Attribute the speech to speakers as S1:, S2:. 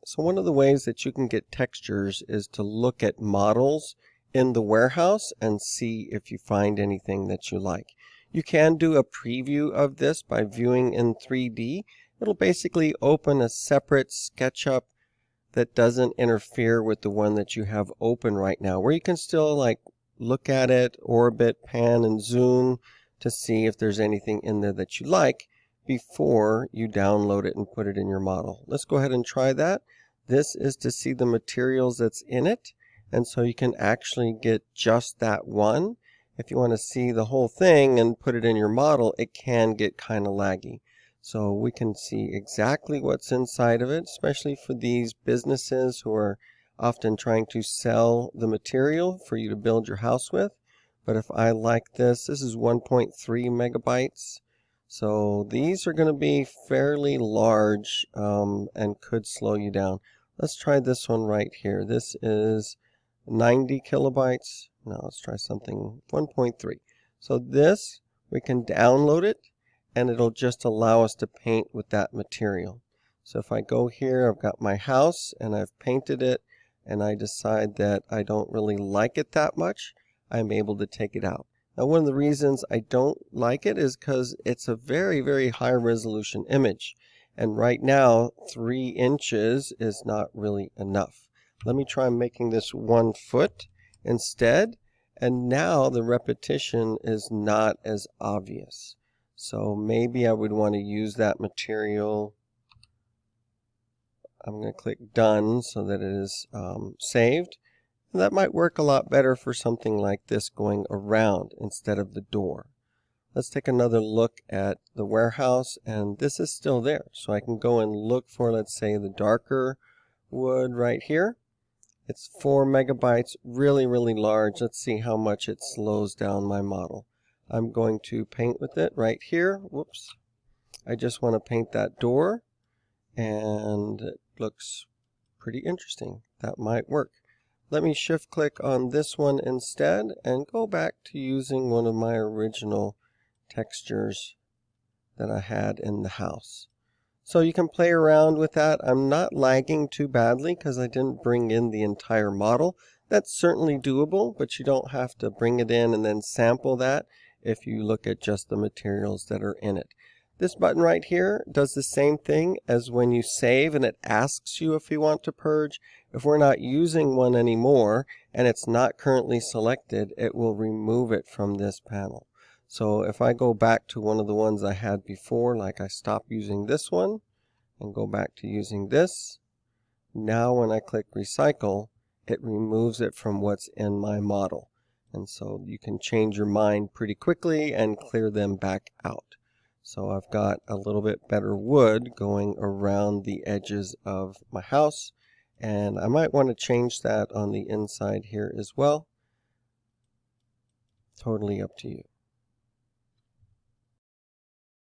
S1: So one of the ways that you can get textures is to look at models in the warehouse and see if you find anything that you like. You can do a preview of this by viewing in 3D. It'll basically open a separate SketchUp that doesn't interfere with the one that you have open right now, where you can still like look at it, orbit, pan, and zoom to see if there's anything in there that you like before you download it and put it in your model. Let's go ahead and try that. This is to see the materials that's in it, and so you can actually get just that one. If you want to see the whole thing and put it in your model, it can get kind of laggy. So we can see exactly what's inside of it, especially for these businesses who are often trying to sell the material for you to build your house with. But if I like this is 1.3 megabytes. So these are going to be fairly large and could slow you down. Let's try this one right here. This is 90 kilobytes. Now let's try something 1.3. So this, we can download it and it'll just allow us to paint with that material. So if I go here, I've got my house and I've painted it, and I decide that I don't really like it that much, I'm able to take it out. Now one of the reasons I don't like it is because it's a very, very high resolution image. And right now, 3 inches is not really enough. Let me try making this 1 foot instead. And now the repetition is not as obvious. So maybe I would want to use that material. I'm going to click done so that it is saved. And that might work a lot better for something like this going around instead of the door. Let's take another look at the warehouse, and this is still there. So I can go and look for, let's say, the darker wood right here. It's 4 megabytes, really, really large. Let's see how much it slows down my model. I'm going to paint with it right here. Whoops. I just want to paint that door, and it looks pretty interesting. That might work. Let me shift click on this one instead and go back to using one of my original textures that I had in the house. So you can play around with that. I'm not lagging too badly because I didn't bring in the entire model. That's certainly doable, but you don't have to bring it in and then sample that if you look at just the materials that are in it. This button right here does the same thing as when you save and it asks you if you want to purge. If we're not using one anymore and it's not currently selected, it will remove it from this panel. So if I go back to one of the ones I had before, like I stop using this one and go back to using this, now when I click recycle, it removes it from what's in my model. And so you can change your mind pretty quickly and clear them back out. So I've got a little bit better wood going around the edges of my house, and I might want to change that on the inside here as well. Totally up to you.